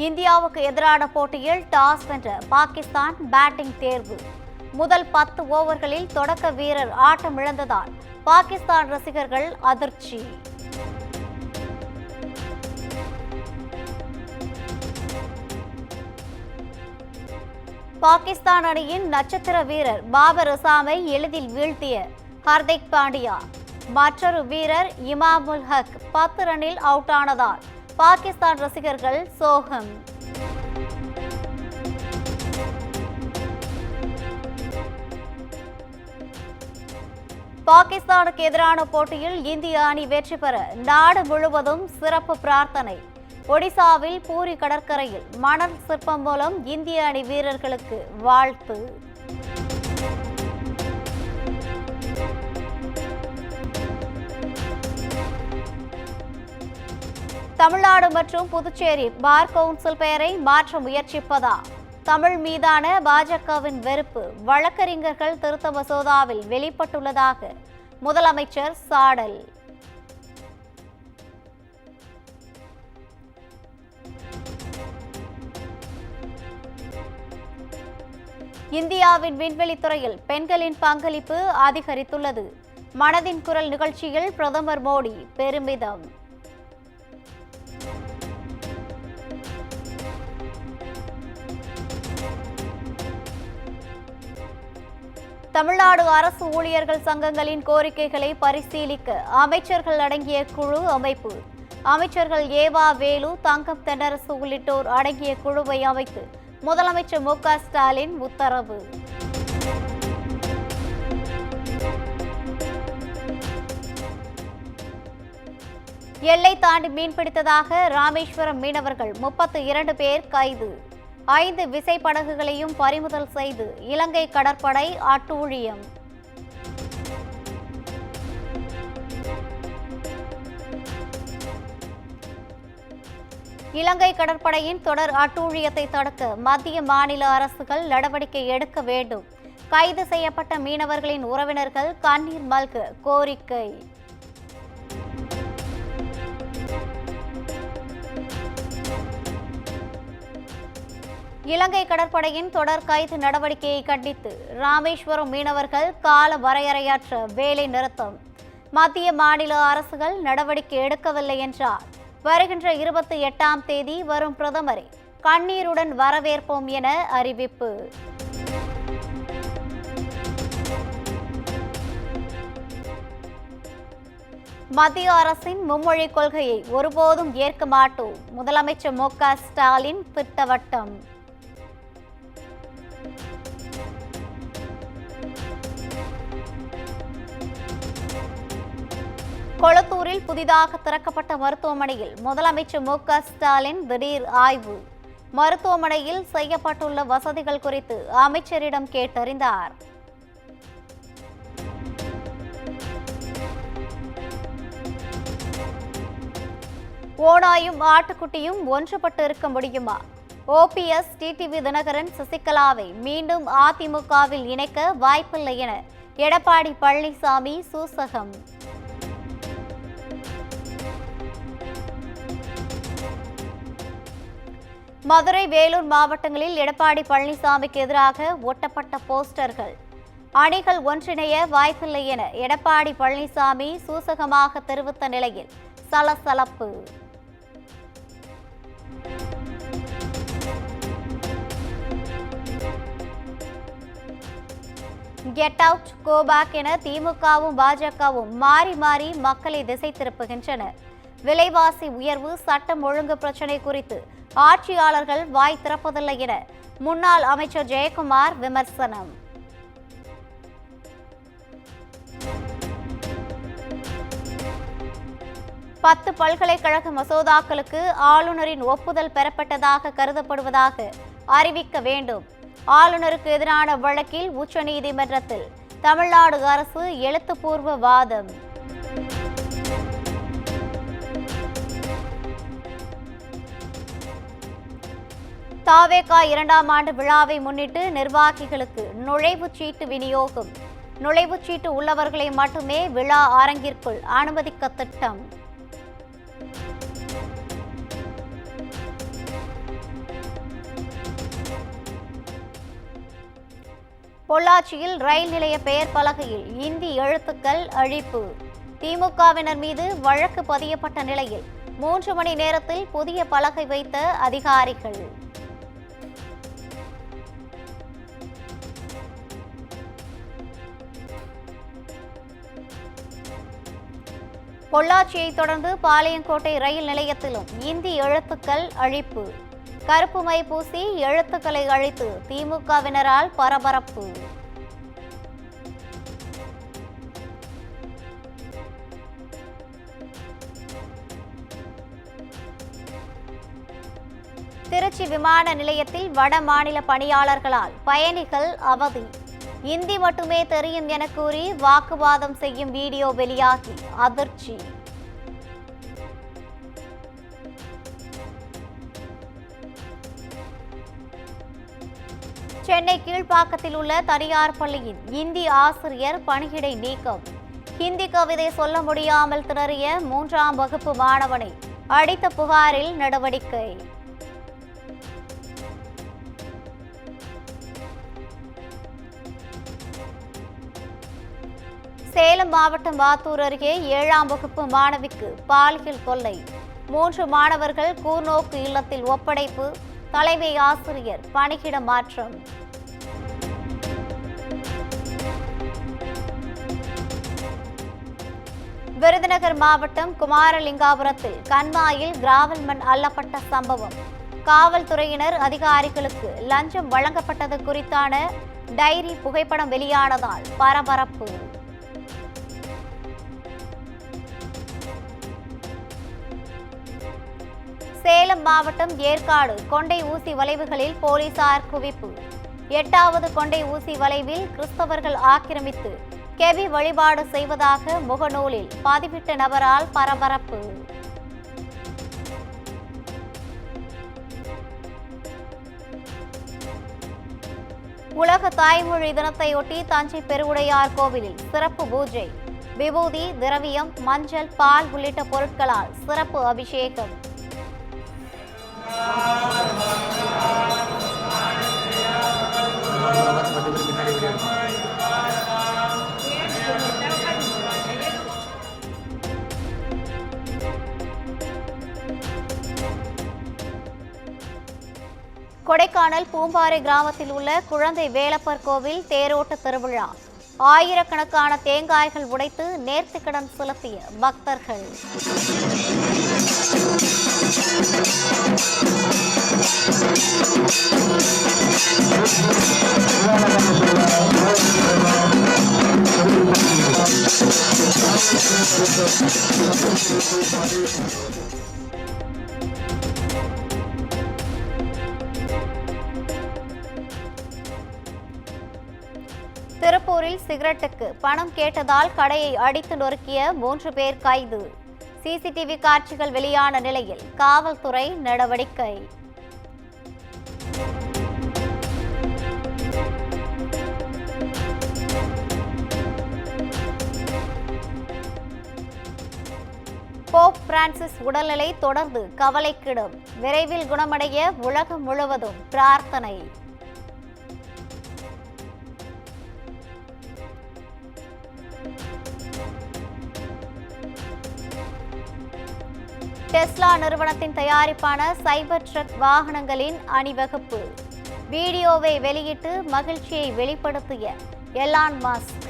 இந்தியாவுக்கு எதிரான போட்டியில் டாஸ் வென்ற பாகிஸ்தான் பேட்டிங் தேர்வு. முதல் 10 ஓவர்களில் தொடக்க வீரர் ஆட்டமிழந்ததால் பாகிஸ்தான் ரசிகர்கள் அதிர்ச்சி. பாகிஸ்தான் அணியின் நட்சத்திர வீரர் பாபர் அசாமை எளிதில் வீழ்த்திய ஹர்திக் பாண்டியா. மற்றொரு வீரர் இமாமுல் ஹக் 10 ரன்னில் அவுட் ஆனதால் பாகிஸ்தான் ரசிகர்கள் சோகம். பாகிஸ்தானுக்கு எதிரான போட்டியில் இந்திய அணி வெற்றி பெற நாடு முழுவதும் சிறப்பு பிரார்த்தனை. ஒடிசாவில் பூரி கடற்கரையில் மணல் சிற்பம் மூலம் இந்திய அணி வீரர்களுக்கு வாழ்த்து. தமிழ்நாடு மற்றும் புதுச்சேரி பார் கவுன்சில் பெயரை மாற்ற முயற்சிப்பதா? தமிழ் மீதான பாஜகவின் வெறுப்பு வழக்கறிஞர்கள் திருத்த மசோதாவில் வெளிப்பட்டுள்ளதாக முதலமைச்சர் சாடல். இந்தியாவின் விண்வெளித்துறையில் பெண்களின் பங்களிப்பு அதிகரித்துள்ளது. மனதின் குரல் நிகழ்ச்சியில் பிரதமர் மோடி பெருமிதம். தமிழ்நாடு அரசு ஊழியர்கள் சங்கங்களின் கோரிக்கைகளை பரிசீலிக்க அமைச்சர்கள் அடங்கிய குழு அமைப்பு. அமைச்சர்கள் ஏவா வேலு, தங்கம் தென்னரசு உள்ளிட்டோர் அடங்கிய குழுவை அமைத்து முதலமைச்சர் மு.க. ஸ்டாலின் உத்தரவு. எல்லை தாண்டி மீன்பிடித்ததாக ராமேஸ்வரம் மீனவர்கள் 32 பேர் கைது. 5 விசைப்படகுகளையும் பறிமுதல் செய்து இலங்கை கடற்படை அட்டூழியம். இலங்கை கடற்படையின் தொடர் அட்டூழியத்தை தடுக்க மத்திய மாநில அரசுகள் நடவடிக்கை எடுக்க வேண்டும். கைது செய்யப்பட்ட மீனவர்களின் உறவினர்கள் கண்ணீர் மல்க கோரிக்கை. இலங்கை கடற்படையின் தொடர் கைது நடவடிக்கையை கண்டித்து ராமேஸ்வரம் மீனவர்கள் கால வரையறையற்ற வேலை நிறுத்தம். மத்திய மாநில அரசுகள் நடவடிக்கை எடுக்கவில்லை என்றால் வருகின்ற 28ஆம் தேதி வரும் பிரதமரை கண்ணீருடன் வரவேற்போம் என அறிவிப்பு. மத்திய அரசின் மும்மொழி கொள்கையை ஒருபோதும் ஏற்க மாட்டோம். முதலமைச்சர் மு.க. ஸ்டாலின் திட்டவட்டம். கொளத்தூரில் புதிதாக திறக்கப்பட்ட மருத்துவமனையில் முதலமைச்சர் மு.க. ஸ்டாலின் திடீர் ஆய்வு. மருத்துவமனையில் செய்யப்பட்டுள்ள வசதிகள் குறித்து அமைச்சரிடம் கேட்டறிந்தார். ஓநாயும் ஆட்டுக்குட்டியும் ஒன்றுபட்டு இருக்க முடியுமா? ஓபிஎஸ், டிடிவி தினகரன், சசிகலாவை மீண்டும் அதிமுகவில் இணைக்க வாய்ப்பில்லை என எடப்பாடி பழனிசாமி சூசகம். மதுரை, வேலூர் மாவட்டங்களில் எடப்பாடி பழனிசாமிக்கு எதிராக ஒட்டப்பட்ட போஸ்டர்கள். அணிகள் ஒன்றிணைய வாய்ப்பில்லை என எடப்பாடி பழனிசாமி சூசகமாக தெரிவித்த நிலையில் சலசலப்பு. கெட் அவுட், கோ பேக் என திமுகவும் பாஜகவும் மாறி மாறி மக்களை திசை திருப்புகின்றன. விலைவாசி உயர்வு, சட்டம் ஒழுங்கு பிரச்சினை குறித்து ஆட்சியாளர்கள் வாய் திறப்பதில்லை என முன்னாள் அமைச்சர் ஜெயக்குமார் விமர்சனம். பத்து பல்கலைக்கழக மசோதாக்களுக்கு ஆளுநரின் ஒப்புதல் பெறப்பட்டதாக கருதப்படுவதாக அறிவிக்க வேண்டும். ஆளுநருக்கு எதிரான வழக்கில் உச்சநீதிமன்றத்தில் தமிழ்நாடு அரசு எழுத்துப்பூர்வ வாதம். தாவேகா 2ஆம் ஆண்டு விழாவை முன்னிட்டு நிர்வாகிகளுக்கு நுழைவுச் சீட்டு விநியோகம். நுழைவுச் சீட்டு உள்ளவர்களை மட்டுமே விழா அரங்கிற்குள் அனுமதிக்க திட்டம். பொள்ளாச்சியில் ரயில் நிலைய பெயர் பலகையில் இந்தி எழுத்துக்கள் அழிப்பு. திமுகவினர் மீது வழக்கு பதியப்பட்ட நிலையில் 3 மணி நேரத்தில் புதிய பலகை வைத்த அதிகாரிகள். பொள்ளாச்சியை தொடர்ந்து பாளையங்கோட்டை ரயில் நிலையத்திலும் இந்தி எழுத்துக்கள் அழிப்பு. கருப்பு மை பூசி எழுத்துக்களை அழித்து திமுகவினரால் பரபரப்பு. திருச்சி விமான நிலையத்தில் வட மாநில பணியாளர்களால் பயணிகள் அவதி. இந்தி மட்டுமே தெரியும் என கூறி வாக்குவாதம் செய்யும் வீடியோ வெளியாகி அதிர்ச்சி. சென்னை கீழ்ப்பாக்கத்தில் உள்ள தனியார் பள்ளியின் இந்தி ஆசிரியர் பணியிடை நீக்கம். ஹிந்தி கவிதை சொல்ல முடியாமல் திணறிய 3ஆம் வகுப்பு மாணவனை அடித்த புகாரில் நடவடிக்கை. சேலம் மாவட்டம் வாத்தூர் அருகே 7ஆம் வகுப்பு மாணவிக்கு பாலியல் தொல்லை. 3 மாணவர்கள் கூர்நோக்கு இல்லத்தில் ஒப்படைப்பு. தலைமை ஆசிரியர் பணியிட மாற்றம். விருதுநகர் மாவட்டம் குமாரலிங்காபுரத்தில் கண்மாயில் கிராவல் மண் அள்ளப்பட்ட சம்பவம். காவல்துறையினர் அதிகாரிகளுக்கு லஞ்சம் வழங்கப்பட்டது குறித்தான டைரி புகைப்படம் வெளியானதால் பரபரப்பு. சேலம் மாவட்டம் ஏற்காடு கொண்டை ஊசி வளைவுகளில் போலீசார் குவிப்பு. 8வது கொண்டை ஊசி வளைவில் கிறிஸ்தவர்கள் ஆக்கிரமித்து கெபி வழிபாடு செய்வதாக முகநூலில் பதிவிட்ட நபரால் பரபரப்பு. உலக தாய்மொழி தினத்தையொட்டி தஞ்சை பெருவுடையார் கோவிலில் சிறப்பு பூஜை. விபூதி, திரவியம், மஞ்சள், பால் உள்ளிட்ட பொருட்களால் சிறப்பு அபிஷேகம். கொடைக்கானல் பூம்பாறை கிராமத்தில் உள்ள குழந்தை வேலப்பர் கோவில் தேரோட்ட திருவிழா. ஆயிரக்கணக்கான தேங்காய்கள் உடைத்து நேர்த்திக்கடன் செலுத்திய பக்தர்கள். திருப்பூரில் சிகரெட்டுக்கு பணம் கேட்டதால் கடையை அடித்து நொறுக்கிய 3 பேர் கைது. சிசிடிவி காட்சிகள் வெளியான நிலையில் காவல்துறை நடவடிக்கை. போப் பிரான்சிஸ் உடல்நிலை தொடர்ந்து கவலைக்கிடம். விரைவில் குணமடைய உலகம் முழுவதும் பிரார்த்தனை. டெஸ்லா நிறுவனத்தின் தயாரிப்பான சைபர் ட்ரக் வாகனங்களின் அணிவகுப்பு. வீடியோவை வெளியிட்டு மகிழ்ச்சியை வெளிப்படுத்திய எலான் மஸ்க்.